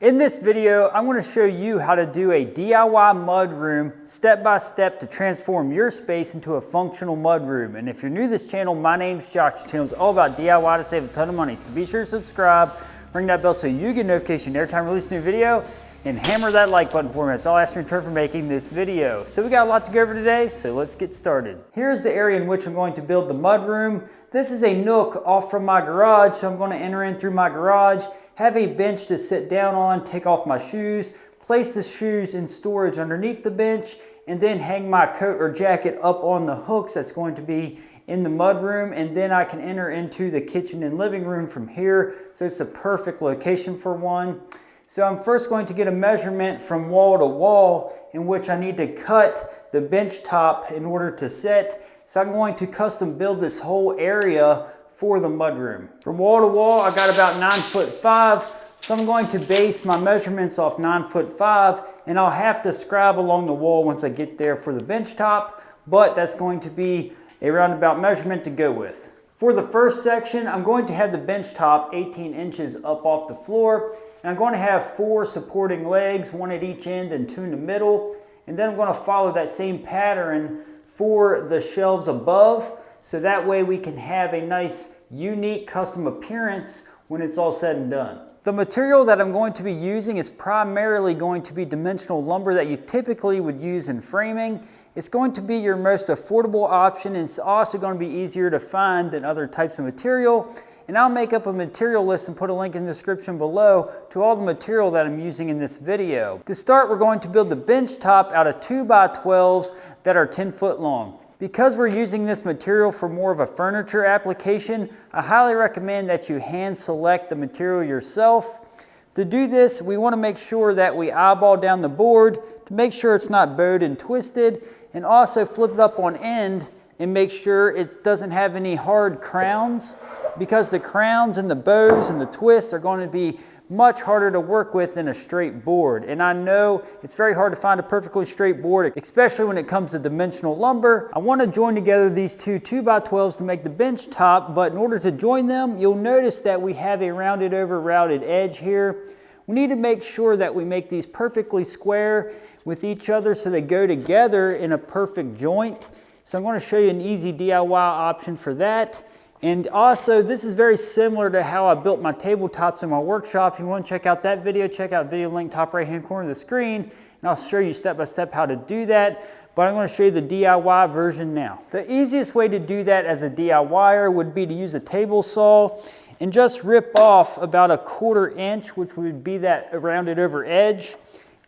In this video, I'm going to show you how to do a DIY mudroom step by step to transform your space into a functional mudroom. And if you're new to this channel, my name's Josh. This channel is all about DIY to save a ton of money. So be sure to subscribe, ring that bell so you get notification every time I release a new video, and hammer that like button for me. That's all I ask in return for making this video. So we got a lot to go over today, so let's get started. Here's the area in which I'm going to build the mudroom. This is a nook off from my garage, so I'm going to enter in through my garage, have a bench to sit down on, take off my shoes, place the shoes in storage underneath the bench, and then hang my coat or jacket up on the hooks that's going to be in the mudroom, and then I can enter into the kitchen and living room from here. So it's a perfect location for one. So I'm first going to get a measurement from wall to wall in which I need to cut the bench top in order to set. So I'm going to custom build this whole area for the mudroom. From wall to wall, I got about 9'5", so I'm going to base my measurements off 9'5", and I'll have to scribe along the wall once I get there for the bench top, but that's going to be a roundabout measurement to go with. For the first section, I'm going to have the bench top 18 inches up off the floor, and I'm going to have 4 supporting legs, 1 at each end and 2 in the middle, and then I'm going to follow that same pattern for the shelves above, so that way we can have a nice, unique, custom appearance when it's all said and done. The material that I'm going to be using is primarily going to be dimensional lumber that you typically would use in framing. It's going to be your most affordable option, and it's also going to be easier to find than other types of material. And I'll make up a material list and put a link in the description below to all the material that I'm using in this video. To start, we're going to build the bench top out of 2x12s that are 10 foot long. Because we're using this material for more of a furniture application, I highly recommend that you hand select the material yourself. To do this, we want to make sure that we eyeball down the board to make sure it's not bowed and twisted, and also flip it up on end and make sure it doesn't have any hard crowns, because the crowns and the bows and the twists are going to be much harder to work with than a straight board. And I know it's very hard to find a perfectly straight board, especially when it comes to dimensional lumber. I want to join together these two 2x12s to make the bench top, but in order to join them, you'll notice that we have a rounded over routed edge here. We need to make sure that we make these perfectly square with each other so they go together in a perfect joint. So I'm going to show you an easy DIY option for that. And also, this is very similar to how I built my tabletops in my workshop. If you want to check out that video, check out video link top right hand corner of the screen, and I'll show you step by step how to do that. But I'm going to show you the DIY version now. The easiest way to do that as a DIYer would be to use a table saw and just rip off about 1/4 inch, which would be that rounded over edge.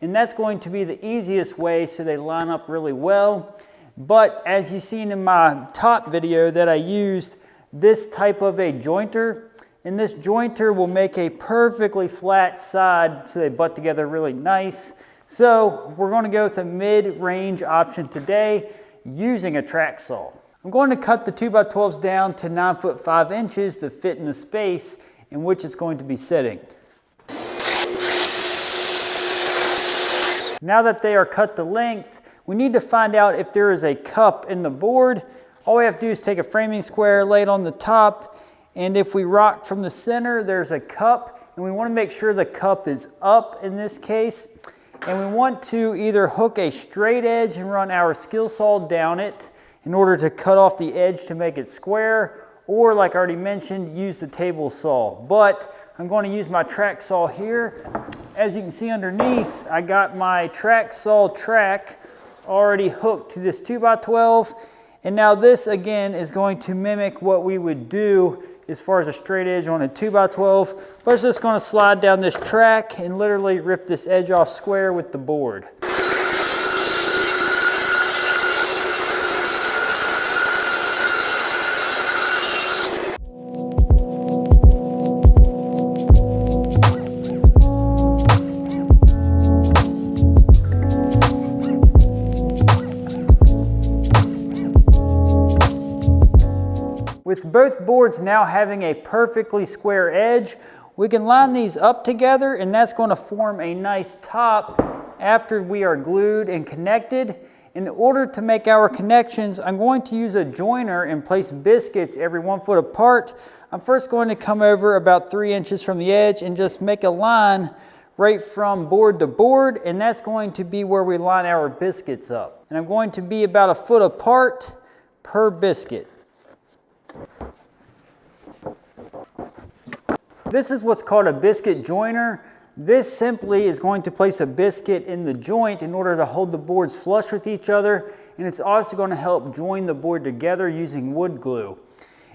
And that's going to be the easiest way so they line up really well. But as you've seen in my top video that I used, this type of a jointer, and this jointer will make a perfectly flat side so they butt together really nice. So we're going to go with a mid-range option today using a track saw. I'm going to cut the 2x12s down to 9'5" to fit in the space in which it's going to be sitting. Now that they are cut to length, we need to find out if there is a cup in the board. All we have to do is take a framing square, lay it on the top, and if we rock from the center, there's a cup, and we want to make sure the cup is up in this case. And we want to either hook a straight edge and run our skill saw down it in order to cut off the edge to make it square, or like I already mentioned, use the table saw. But I'm going to use my track saw here. As you can see underneath, I got my track saw track already hooked to this 2x12. And now this again is going to mimic what we would do as far as a straight edge on a 2x12, but it's just going to slide down this track and literally rip this edge off square with the board. With both boards now having a perfectly square edge, we can line these up together, and that's going to form a nice top after we are glued and connected. In order to make our connections, I'm going to use a joiner and place biscuits every 1 foot apart. I'm first going to come over about 3 inches from the edge and just make a line right from board to board, and that's going to be where we line our biscuits up. And I'm going to be about 1 foot apart per biscuit. This is what's called a biscuit joiner. This simply is going to place a biscuit in the joint in order to hold the boards flush with each other, and it's also going to help join the board together using wood glue.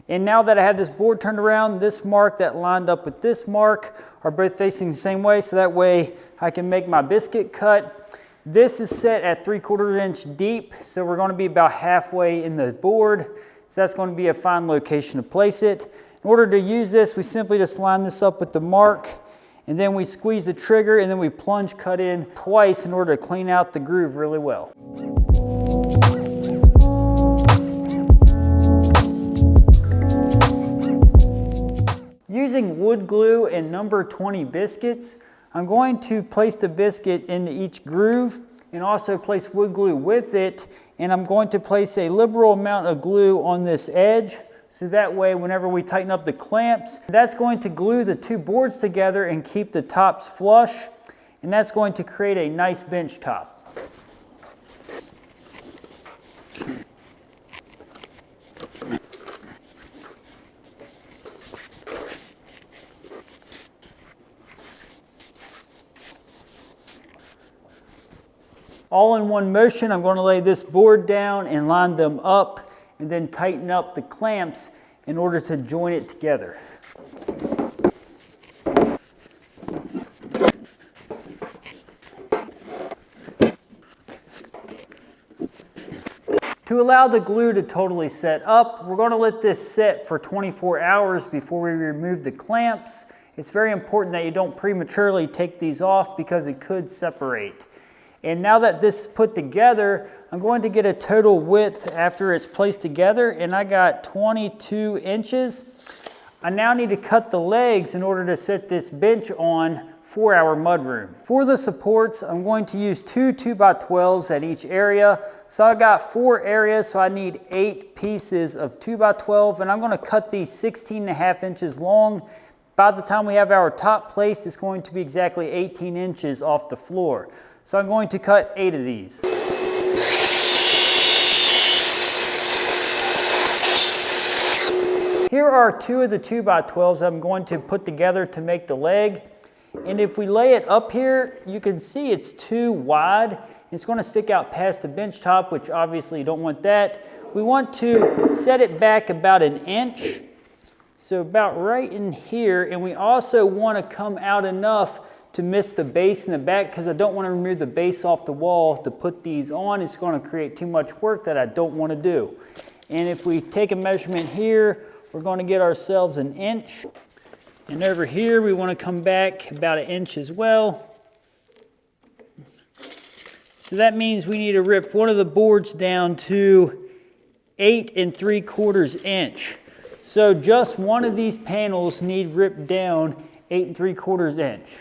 And now that I have this board turned around, this mark that lined up with this mark are both facing the same way, so that way I can make my biscuit cut. This is set at 3/4 inch deep, so we're going to be about halfway in the board, so that's going to be a fine location to place it. In order to use this, we simply just line this up with the mark, and then we squeeze the trigger, and then we plunge cut in twice in order to clean out the groove really well. Using wood glue and number 20 biscuits, I'm going to place the biscuit into each groove and also place wood glue with it, and I'm going to place a liberal amount of glue on this edge, so that way whenever we tighten up the clamps, that's going to glue the two boards together and keep the tops flush, and that's going to create a nice bench top. All in one motion, I'm going to lay this board down and line them up and then tighten up the clamps in order to join it together. To allow the glue to totally set up, we're going to let this set for 24 hours before we remove the clamps. It's very important that you don't prematurely take these off because it could separate. And now that this is put together, I'm going to get a total width after it's placed together, and I got 22 inches. I now need to cut the legs in order to set this bench on for our mudroom. For the supports, I'm going to use 2 2x12s at each area. So I got 4 areas, so I need 8 pieces of 2x12, and I'm going to cut these 16.5 inches long. By the time we have our top placed, it's going to be exactly 18 inches off the floor. So I'm going to cut 8 of these. Here are 2 of the 2x12s I'm going to put together to make the leg. And if we lay it up here, you can see it's too wide. It's going to stick out past the bench top, which obviously you don't want that. We want to set it back about 1 inch. So about right in here. And we also want to come out enough to miss the base in the back, because I don't want to remove the base off the wall to put these on. It's going to create too much work that I don't want to do. And if we take a measurement here, we're going to get ourselves 1 inch. And over here, we want to come back about 1 inch as well. So that means we need to rip one of the boards down to 8 3/4 inch. So just one of these panels need ripped down 8 3/4 inch.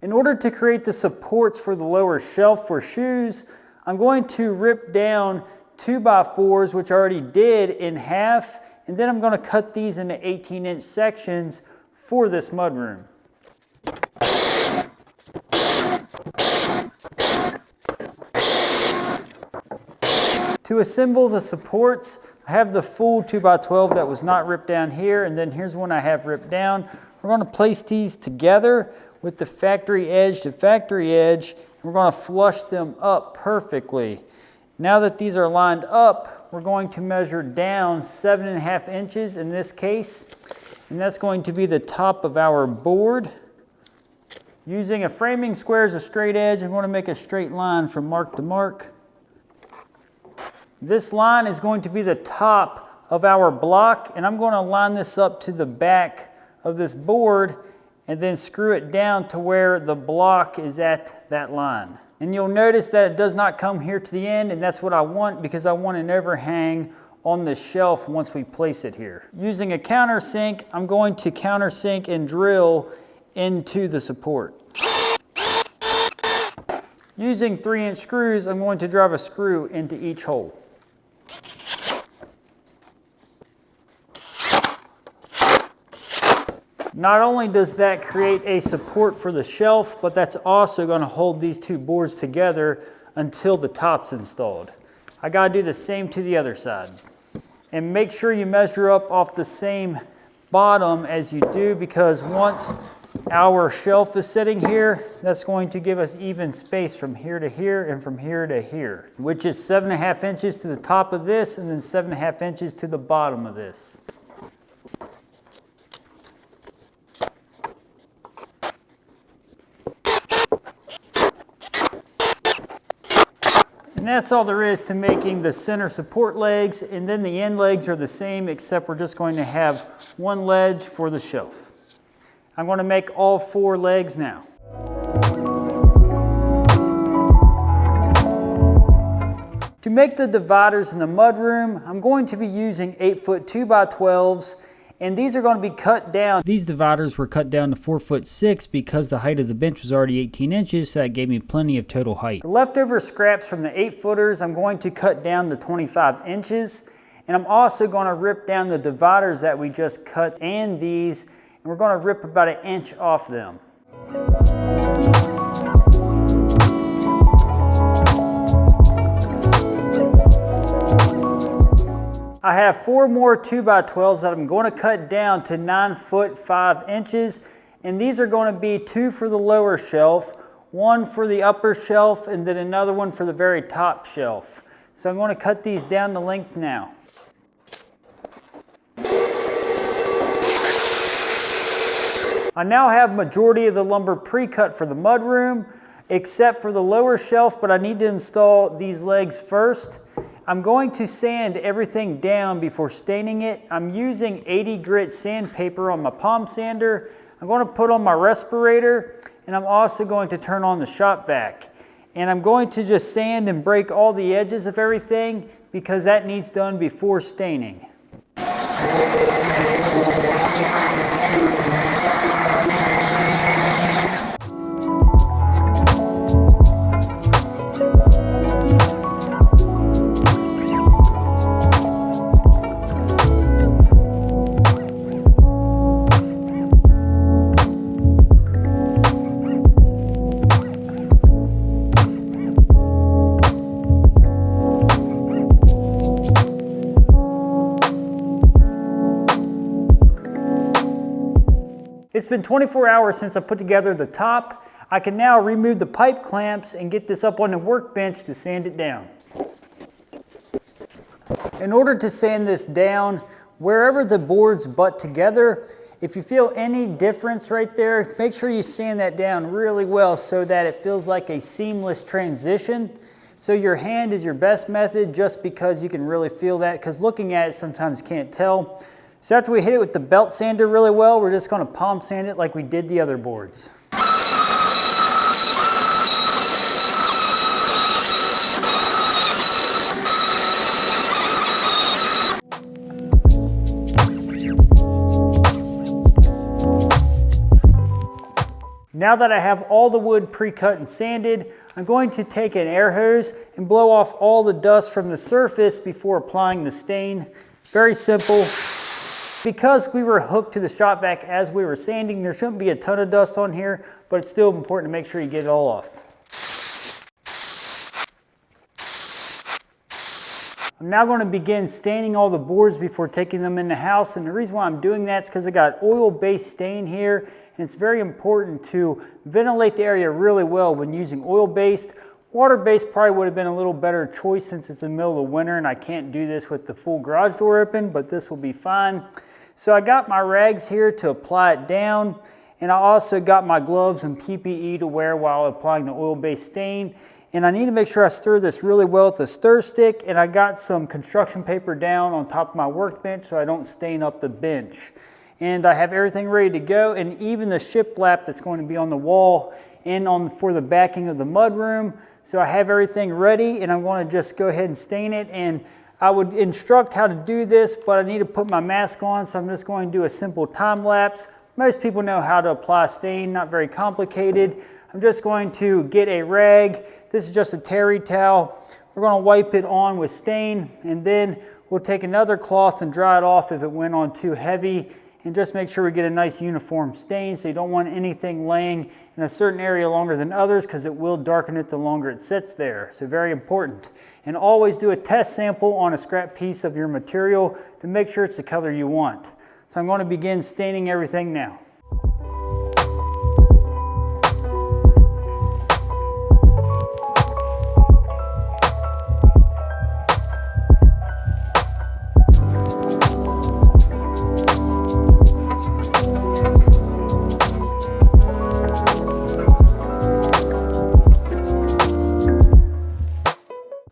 In order to create the supports for the lower shelf for shoes, I'm going to rip down 2x4s, which I already did, in half, and then I'm going to cut these into 18-inch sections for this mudroom. To assemble the supports, I have the full 2x12 that was not ripped down here, and then here's one I have ripped down. We're going to place these together with the factory edge to factory edge, and we're going to flush them up perfectly. Now that these are lined up, we're going to measure down 7.5 inches in this case, and that's going to be the top of our board. Using a framing square as a straight edge, I'm going to make a straight line from mark to mark. This line is going to be the top of our block, and I'm going to line this up to the back of this board and then screw it down to where the block is at that line. And you'll notice that it does not come here to the end, and that's what I want because I want an overhang on the shelf once we place it here. Using a countersink, I'm going to countersink and drill into the support. Using 3-inch screws, I'm going to drive a screw into each hole. Not only does that create a support for the shelf, but that's also going to hold these two boards together until the top's installed. I got to do the same to the other side. And make sure you measure up off the same bottom as you do, because once our shelf is sitting here, that's going to give us even space from here to here and from here to here, which is 7.5 inches to the top of this and then 7.5 inches to the bottom of this. And that's all there is to making the center support legs, and then the end legs are the same, except we're just going to have one ledge for the shelf. I'm going to make all 4 legs now. To make the dividers in the mudroom, I'm going to be using 8-foot 2x12s. And these are going to be cut down. These dividers were cut down to 4'6" because the height of the bench was already 18 inches, so that gave me plenty of total height. The leftover scraps from the 8-footers, I'm going to cut down to 25 inches. And I'm also going to rip down the dividers that we just cut and these, and we're going to rip about 1 inch off them. I have 4 more 2x12s that I'm going to cut down to 9 foot 5 inches, and these are going to be 2 for the lower shelf, 1 for the upper shelf, and then another one for the very top shelf. So I'm going to cut these down to length now. I now have majority of the lumber pre-cut for the mudroom, except for the lower shelf, but I need to install these legs first. I'm going to sand everything down before staining it. I'm using 80 grit sandpaper on my palm sander. I'm going to put on my respirator, and I'm also going to turn on the shop vac. And I'm going to just sand and break all the edges of everything because that needs done before staining. It's been 24 hours since I put together the top. I can now remove the pipe clamps and get this up on the workbench to sand it down. In order to sand this down, wherever the boards butt together, if you feel any difference right there, make sure you sand that down really well so that it feels like a seamless transition. So your hand is your best method just because you can really feel that, because looking at it sometimes you can't tell. So after we hit it with the belt sander really well, we're just going to palm sand it like we did the other boards. Now that I have all the wood pre-cut and sanded, I'm going to take an air hose and blow off all the dust from the surface before applying the stain. Very simple. Because we were hooked to the shop vac as we were sanding, there shouldn't be a ton of dust on here, but it's still important to make sure you get it all off. I'm now going to begin staining all the boards before taking them in the house, and the reason why I'm doing that is because I got oil-based stain here, and it's very important to ventilate the area really well when using oil-based. Water-based probably would have been a little better choice since it's in the middle of the winter and I can't do this with the full garage door open, but this will be fine. So I got my rags here to apply it down, and I also got my gloves and PPE to wear while applying the oil-based stain. And I need to make sure I stir this really well with a stir stick, and I got some construction paper down on top of my workbench so I don't stain up the bench. And I have everything ready to go, and even the shiplap that's going to be on the wall and for the backing of the mudroom. So I have everything ready, and I'm going to just go ahead and stain it. And I would instruct how to do this, but I need to put my mask on, so I'm just going to do a simple time lapse. Most people know how to apply stain, not very complicated. I'm just going to get a rag. This is just a terry towel. We're going to wipe it on with stain, and then we'll take another cloth and dry it off if it went on too heavy. and just make sure we get a nice uniform stain. So you don't want anything laying in a certain area longer than others because it will darken it the longer it sits there. So very important. And always do a test sample on a scrap piece of your material to make sure it's the color you want. So I'm going to begin staining everything now.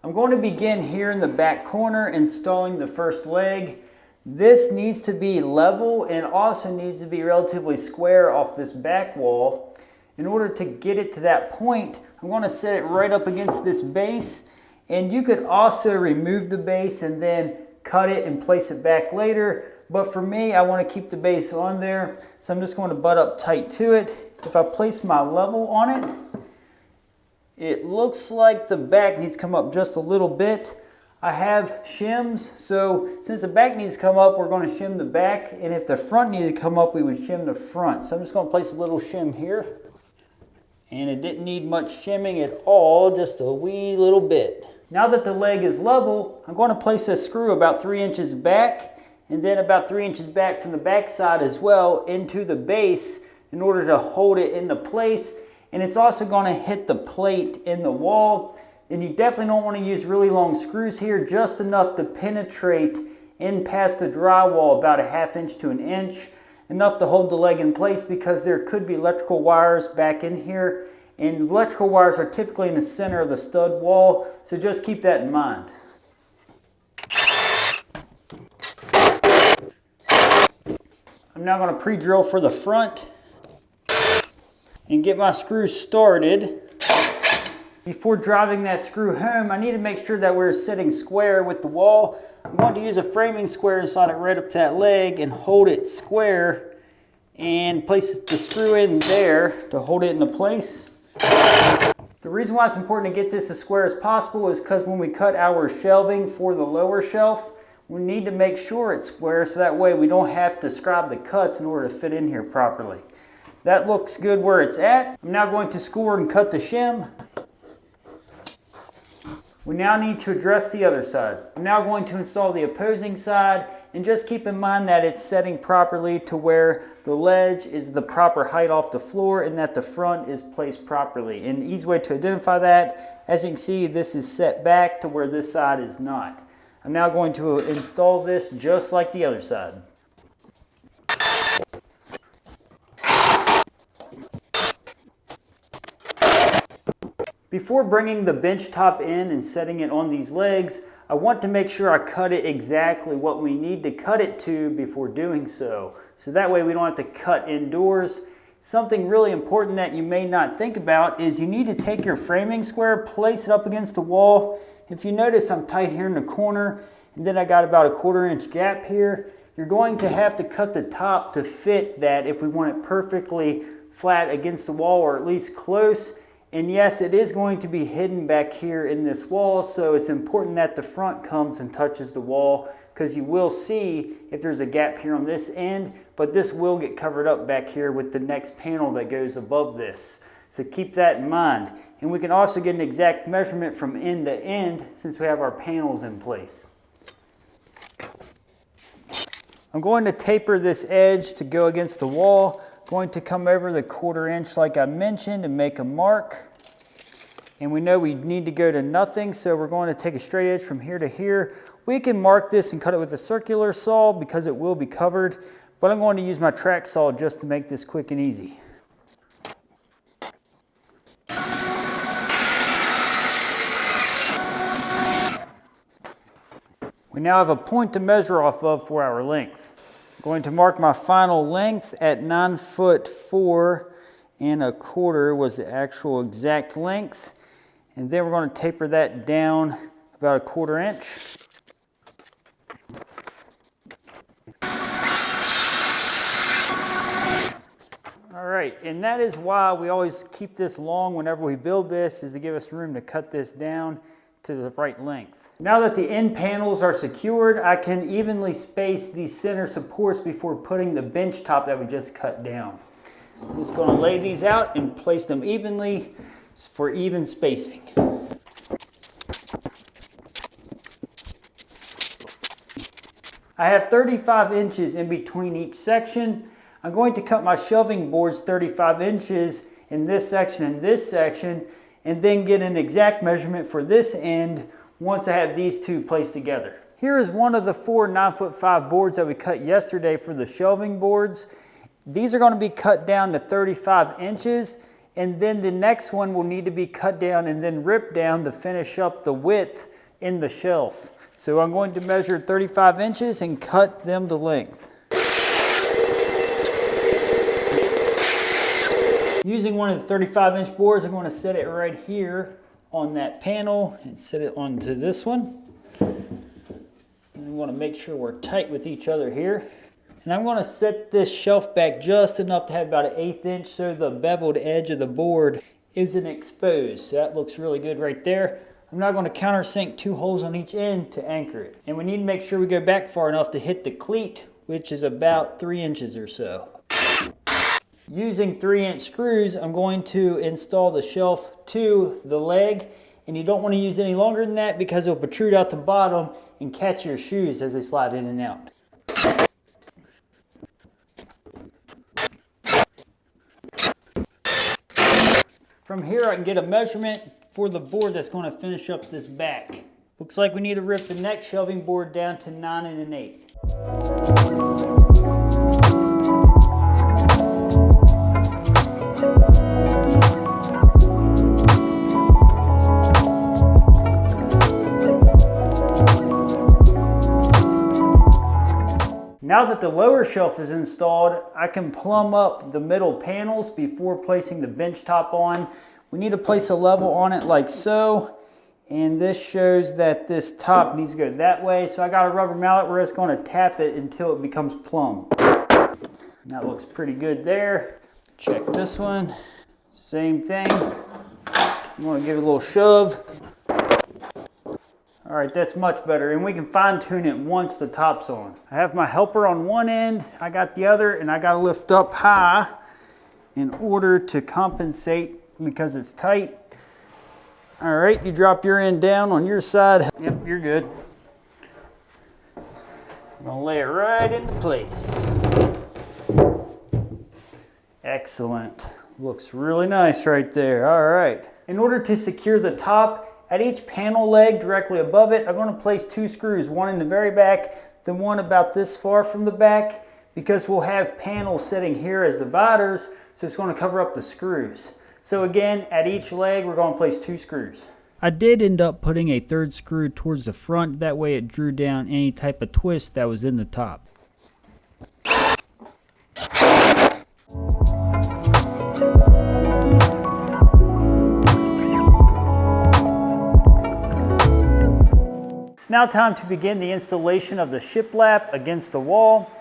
I'm going to begin here in the back corner installing the first leg. This needs to be level and also needs to be relatively square off this back wall. In order to get it to that point, I'm going to set it right up against this base, and you could also remove the base and then cut it and place it back later. But for me, I want to keep the base on there, so I'm just going to butt up tight to it. If I place my level on it, it looks like the back needs to come up just a little bit. I have shims, so since the back needs to come up, we're going to shim the back, and if the front needed to come up, we would shim the front. So I'm just going to place a little shim here, and it didn't need much shimming at all, just a wee little bit. Now that the leg is level, I'm going to place a screw about 3 inches back, and then about 3 inches back from the back side as well into the base in order to hold it into place. And it's also going to hit the plate in the wall. And you definitely don't want to use really long screws here, just enough to penetrate in past the drywall, about 1/2 inch to 1 inch, enough to hold the leg in place because there could be electrical wires back in here, and electrical wires are typically in the center of the stud wall, so just keep that in mind. I'm now going to pre-drill for the front and get my screws started. Before driving that screw home, I need to make sure that we're sitting square with the wall. I'm going to use a framing square and slide it right up to that leg and hold it square and place the screw in there to hold it into place. The reason why it's important to get this as square as possible is because when we cut our shelving for the lower shelf, we need to make sure it's square so that way we don't have to scribe the cuts in order to fit in here properly. That looks good where it's at. I'm now going to score and cut the shim. We now need to address the other side. I'm now going to install the opposing side, and just keep in mind that it's setting properly to where the ledge is the proper height off the floor and that the front is placed properly. And the easy way to identify that, as you can see, this is set back to where this side is not. I'm now going to install this just like the other side. Before bringing the bench top in and setting it on these legs, I want to make sure I cut it exactly what we need to cut it to before doing so. So that way we don't have to cut indoors. Something really important that you may not think about is you need to take your framing square, place it up against the wall. If you notice, I'm tight here in the corner, and then I got about a 1/4 inch gap here. You're going to have to cut the top to fit that if we want it perfectly flat against the wall, or at least close. And yes, it is going to be hidden back here in this wall, so it's important that the front comes and touches the wall, because you will see if there's a gap here on this end, but this will get covered up back here with the next panel that goes above this. So keep that in mind. And we can also get an exact measurement from end to end since we have our panels in place. I'm going to taper this edge to go against the wall. Going to come over the 1/4 inch like I mentioned and make a mark. And we know we need to go to nothing, so we're going to take a straight edge from here to here. We can mark this and cut it with a circular saw because it will be covered, but I'm going to use my track saw just to make this quick and easy. We now have a point to measure off of for our length. I'm going to mark my final length at 9'4" was the actual exact length. And then we're going to taper that down about a 1/4 inch. All right, and that is why we always keep this long whenever we build this, is to give us room to cut this down. to the right length. Now that the end panels are secured, I can evenly space these center supports before putting the bench top that we just cut down. I'm just going to lay these out and place them evenly for even spacing. I have 35 inches in between each section. I'm going to cut my shelving boards 35 inches in this section and this section, and then get an exact measurement for this end once I have these two placed together. Here is one of the 4 9'5" boards that we cut yesterday for the shelving boards. These are going to be cut down to 35 inches, and then the next one will need to be cut down and then ripped down to finish up the width in the shelf. So I'm going to measure 35 inches and cut them to length. Using one of the 35-inch boards, I'm going to set it right here on that panel and set it onto this one. And we want to make sure we're tight with each other here. And I'm going to set this shelf back just enough to have about an 1/8 inch so the beveled edge of the board isn't exposed. So that looks really good right there. I'm now going to countersink 2 holes on each end to anchor it. And we need to make sure we go back far enough to hit the cleat, which is about 3 inches or so. Using 3-inch screws, I'm going to install the shelf to the leg, and you don't want to use any longer than that because it'll protrude out the bottom and catch your shoes as they slide in and out. From here I can get a measurement for the board that's going to finish up this back. Looks like we need to rip the next shelving board down to 9 1/8. Now that the lower shelf is installed, I can plumb up the middle panels before placing the bench top on. We need to place a level on it like so, and this shows that this top needs to go that way. So I got a rubber mallet where it's going to tap it until it becomes plumb. That looks pretty good there. Check this one, same thing. I'm going to give it a little shove. All right, that's much better, and we can fine tune it once the top's on. I have my helper on one end, I got the other, and I got to lift up high in order to compensate because it's tight. All right, you drop your end down on your side. Yep, you're good. I'm gonna lay it right into place. Excellent. Looks really nice right there. All right. In order to secure the top, at each panel leg directly above it, I'm going to place 2 screws, one in the very back, then one about this far from the back, because we'll have panels sitting here as dividers, so it's going to cover up the screws. So again, at each leg, we're going to place 2 screws. I did end up putting a 3rd screw towards the front, that way it drew down any type of twist that was in the top. It's now time to begin the installation of the shiplap against the wall.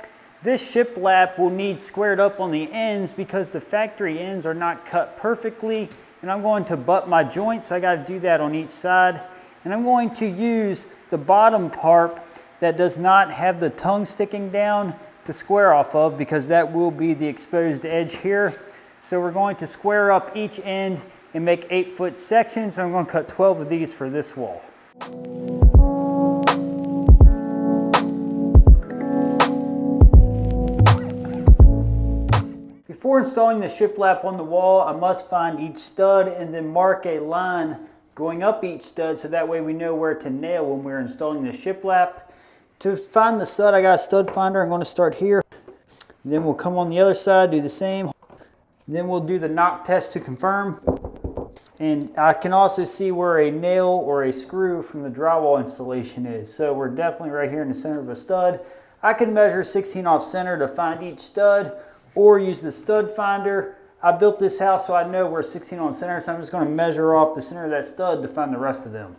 This shiplap will need squared up on the ends because the factory ends are not cut perfectly, and I'm going to butt my joints, so I got to do that on each side. And I'm going to use the bottom part that does not have the tongue sticking down to square off of, because that will be the exposed edge here. So we're going to square up each end and make 8-foot sections. I'm going to cut 12 of these for this wall. Before installing the shiplap on the wall, I must find each stud and then mark a line going up each stud, so that way we know where to nail when we're installing the shiplap. To find the stud, I got a stud finder. I'm going to start here. Then we'll come on the other side, do the same. Then we'll do the knock test to confirm. And I can also see where a nail or a screw from the drywall installation is. So we're definitely right here in the center of a stud. I can measure 16 off center to find each stud, or use the stud finder. I built this house so I know we're 16 on center, so I'm just going to measure off the center of that stud to find the rest of them.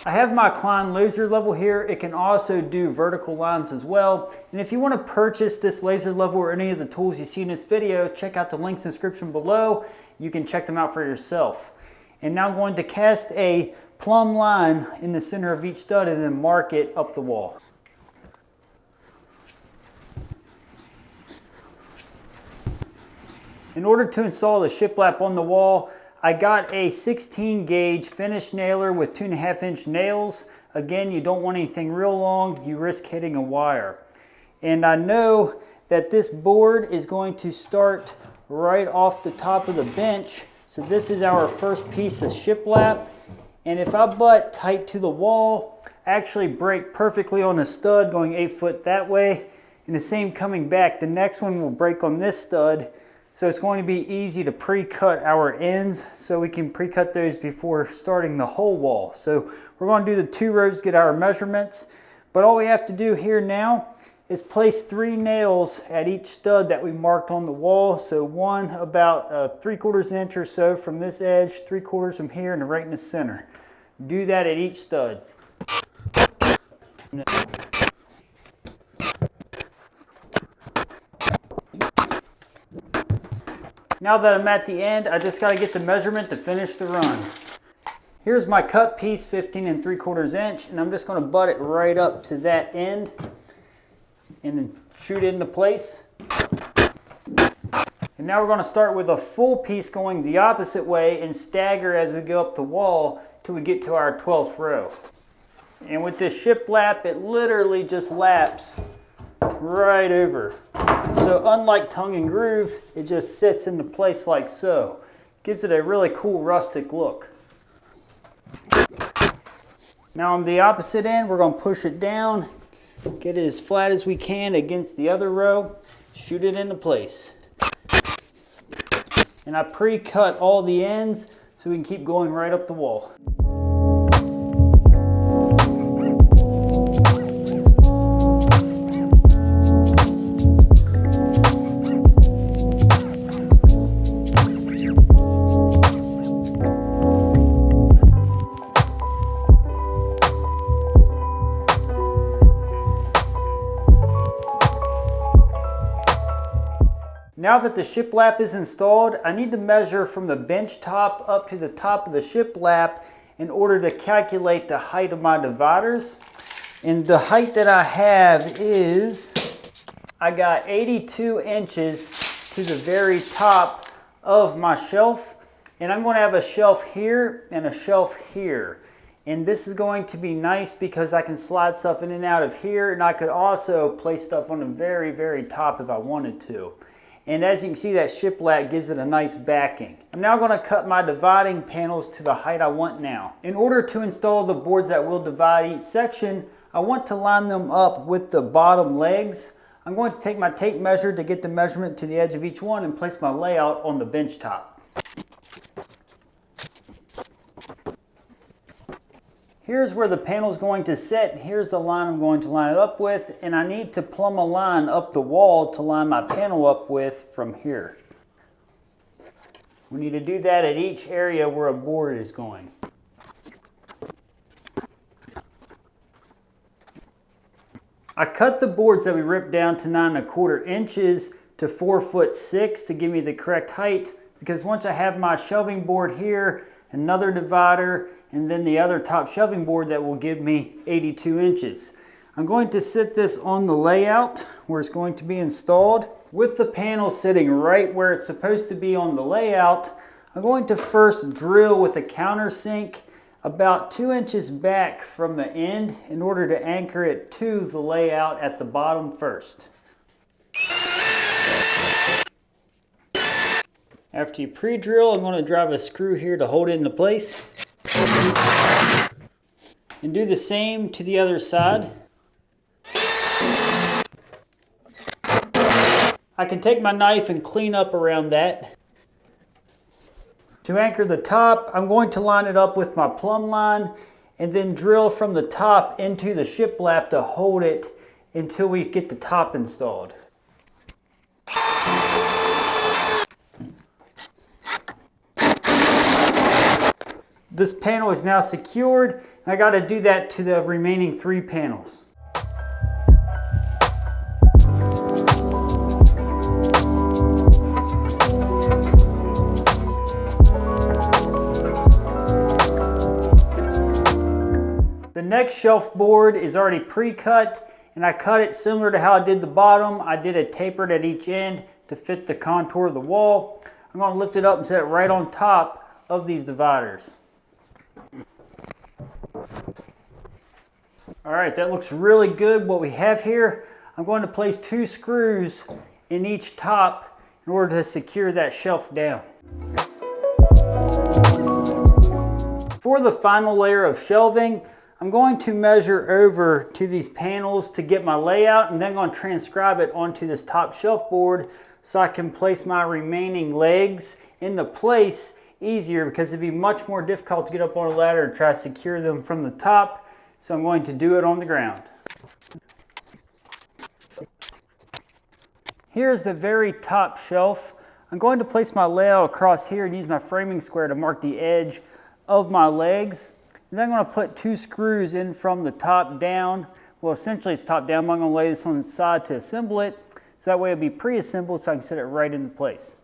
I have my Klein laser level here. It can also do vertical lines as well. And if you want to purchase this laser level or any of the tools you see in this video, check out the links in the description below. you can check them out for yourself. And now I'm going to cast a plumb line in the center of each stud and then mark it up the wall. In order to install the shiplap on the wall, I got a 16 gauge finish nailer with 2.5 inch nails. Again, you don't want anything real long, you risk hitting a wire. And I know that this board is going to start right off the top of the bench. So this is our first piece of shiplap. And if I butt tight to the wall, I actually break perfectly on the stud going 8 foot that way. And the same coming back, the next one will break on this stud. So it's going to be easy to pre-cut our ends so we can pre-cut those before starting the whole wall. So we're going to do the 2 rows, get our measurements. But all we have to do here now is place 3 nails at each stud that we marked on the wall. So one about 3/4 inch or so from this edge, 3/4 from here, and right in the center. Do that at each stud. Now that I'm at the end, I just got to get the measurement to finish the run. Here's my cut piece, 15 3/4 inch, and I'm just going to butt it right up to that end and then shoot it into place. And now we're going to start with a full piece going the opposite way and stagger as we go up the wall till we get to our 12th row. And with this shiplap, it literally just laps right over. So unlike tongue and groove, it just sits into place like so. Gives it a really cool rustic look. Now on the opposite end, we're going to push it down, get it as flat as we can against the other row, shoot it into place. And I pre-cut all the ends so we can keep going right up the wall. Now that the shiplap is installed, I need to measure from the bench top up to the top of the shiplap in order to calculate the height of my dividers. And the height that I have is, I got 82 inches to the very top of my shelf. And I'm going to have a shelf here and a shelf here. And this is going to be nice because I can slide stuff in and out of here, and I could also place stuff on the very, very top if I wanted to. And as you can see, that shiplap gives it a nice backing. I'm now going to cut my dividing panels to the height I want now. In order to install the boards that will divide each section, I want to line them up with the bottom legs. I'm going to take my tape measure to get the measurement to the edge of each one and place my layout on the bench top. Here's where the panel is going to sit. Here's the line I'm going to line it up with, and I need to plumb a line up the wall to line my panel up with from here. We need to do that at each area where a board is going. I cut the boards that we ripped down to 9 1/4 inches to 4'6" to give me the correct height, because once I have my shelving board here, another divider, and then the other top shelving board, that will give me 82 inches. I'm going to sit this on the layout where it's going to be installed. With the panel sitting right where it's supposed to be on the layout, I'm going to first drill with a countersink about 2 inches back from the end in order to anchor it to the layout at the bottom first. After you pre-drill, I'm going to drive a screw here to hold it into place. And do the same to the other side. I can take my knife and clean up around that. To anchor the top, I'm going to line it up with my plumb line and then drill from the top into the shiplap to hold it until we get the top installed. This panel is now secured, and I got to do that to the remaining 3 panels. next shelf board is already pre-cut, and I cut it similar to how I did the bottom. I did it tapered at each end to fit the contour of the wall. I'm going to lift it up and set it right on top of these dividers. All right, that looks really good. What we have here, I'm going to place 2 screws in each top in order to secure that shelf down. For the final layer of shelving, I'm going to measure over to these panels to get my layout, and then I'm going to transcribe it onto this top shelf board so I can place my remaining legs into place easier, because it'd be much more difficult to get up on a ladder and try to secure them from the top. So I'm going to do it on the ground. Here's the very top shelf. I'm going to place my layout across here and use my framing square to mark the edge of my legs. And then I'm going to put 2 screws in from the top down. Well, essentially it's top down, but I'm going to lay this on the side to assemble it. So that way it'll be pre-assembled so I can set it right into place.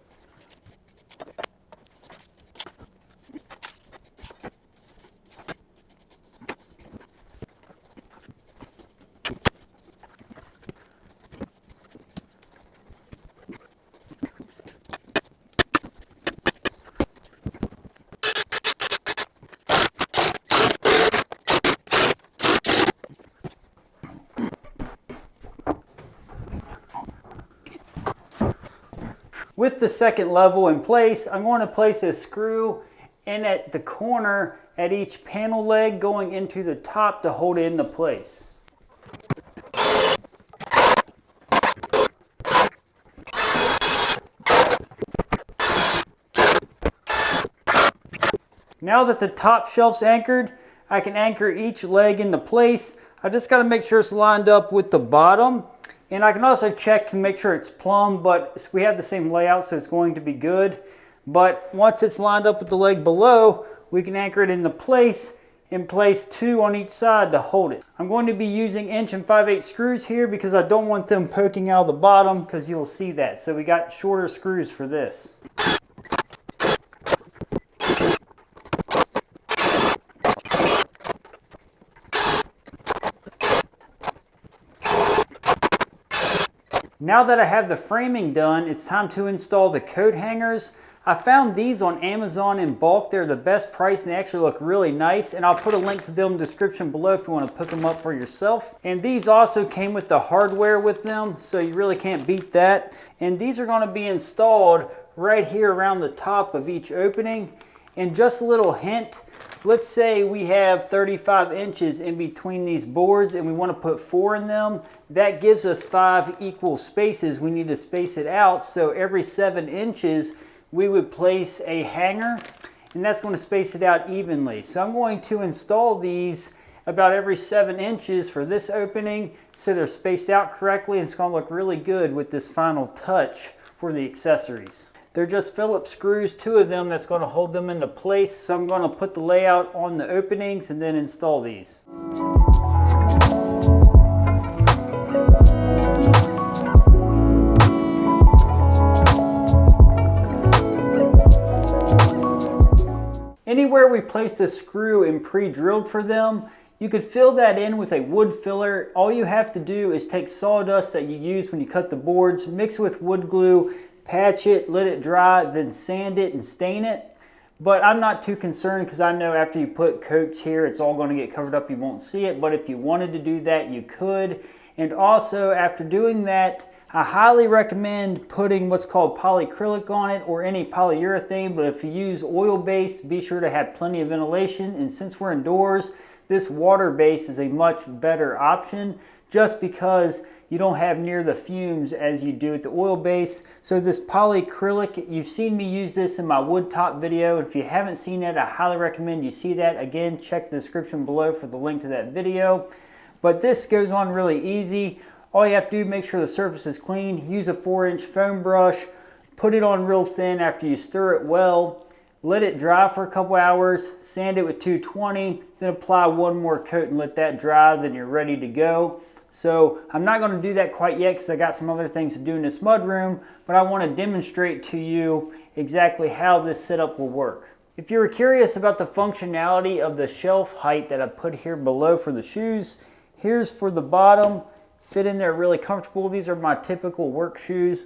With the second level in place, I'm going to place a screw in at the corner at each panel leg going into the top to hold it into place. Now that the top shelf's anchored, I can anchor each leg into place. I just got to make sure it's lined up with the bottom. And I can also check to make sure it's plumb, but we have the same layout, so it's going to be good. But once it's lined up with the leg below, we can anchor it into place and place 2 on each side to hold it. I'm going to be using 1 5/8" screws here because I don't want them poking out of the bottom, because you'll see that. So we got shorter screws for this. Now that I have the framing done, it's time to install the coat hangers. I found these on Amazon in bulk. They're the best price and they actually look really nice. And I'll put a link to them in the description below if you want to pick them up for yourself. And these also came with the hardware with them, so you really can't beat that. And these are going to be installed right here around the top of each opening. And just a little hint, let's say we have 35 inches in between these boards and we want to put 4 in them. That gives us 5 equal spaces. We need to space it out, so every 7 inches we would place a hanger, and that's going to space it out evenly. So I'm going to install these about every 7 inches for this opening so they're spaced out correctly, and it's going to look really good with this final touch for the accessories. They're just Phillips screws, 2 of them, that's going to hold them into place. So I'm going to put the layout on the openings and then install these. Anywhere we placed a screw and pre-drilled for them, you could fill that in with a wood filler. All you have to do is take sawdust that you use when you cut the boards, mix it with wood glue, patch it, let it dry, then sand it and stain it. But I'm not too concerned because I know after you put coats here, it's all going to get covered up, you won't see it. But if you wanted to do that, you could. And also, after doing that, I highly recommend putting what's called polyacrylic on it or any polyurethane. But if you use oil-based, be sure to have plenty of ventilation. And since we're indoors, this water-based is a much better option just because you don't have near the fumes as you do with the oil base. So this polyacrylic, you've seen me use this in my wood top video. If you haven't seen it, I highly recommend you see that. Again, check the description below for the link to that video. But this goes on really easy. All you have to do, make sure the surface is clean. Use a 4-inch foam brush. Put it on real thin after you stir it well. Let it dry for a couple hours. Sand it with 220. Then apply 1 more coat and let that dry. Then you're ready to go. So I'm not going to do that quite yet because I got some other things to do in this mudroom, but I want to demonstrate to you exactly how this setup will work. If you were curious about the functionality of the shelf height that I put here below for the shoes, here's for the bottom, fit in there really comfortable. These are my typical work shoes.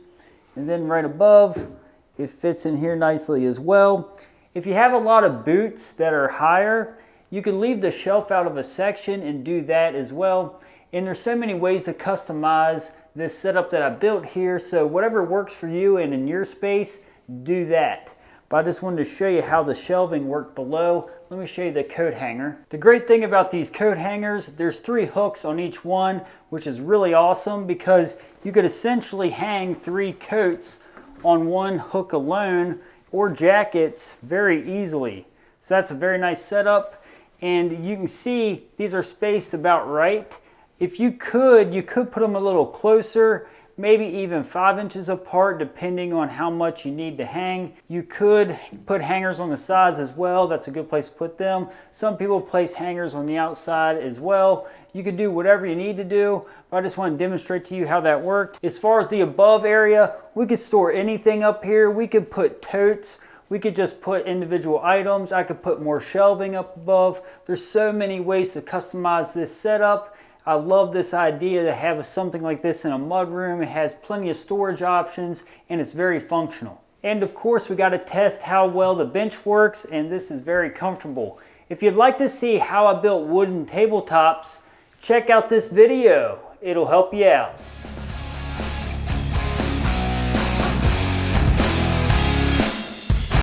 And then right above, it fits in here nicely as well. If you have a lot of boots that are higher, you can leave the shelf out of a section and do that as well. And there's so many ways to customize this setup that I built here. So whatever works for you and in your space, do that. But I just wanted to show you how the shelving worked below. Let me show you the coat hanger. The great thing about these coat hangers, there's 3 hooks on each one, which is really awesome because you could essentially hang 3 coats on one hook alone or jackets very easily. So that's a very nice setup. And you can see these are spaced about right. If you could put them a little closer, maybe even 5 inches apart depending on how much you need to hang. You could put hangers on the sides as well. That's a good place to put them. Some people place hangers on the outside as well. You can do whatever you need to do, but I just want to demonstrate to you how that worked. As far as the above area, we could store anything up here. We could put totes. We could just put individual items. I could put more shelving up above. There's so many ways to customize this setup. I love this idea to have something like this in a mudroom. It has plenty of storage options and it's very functional. And of course, we got to test how well the bench works, and this is very comfortable. If you'd like to see how I built wooden tabletops, check out this video. It'll help you out.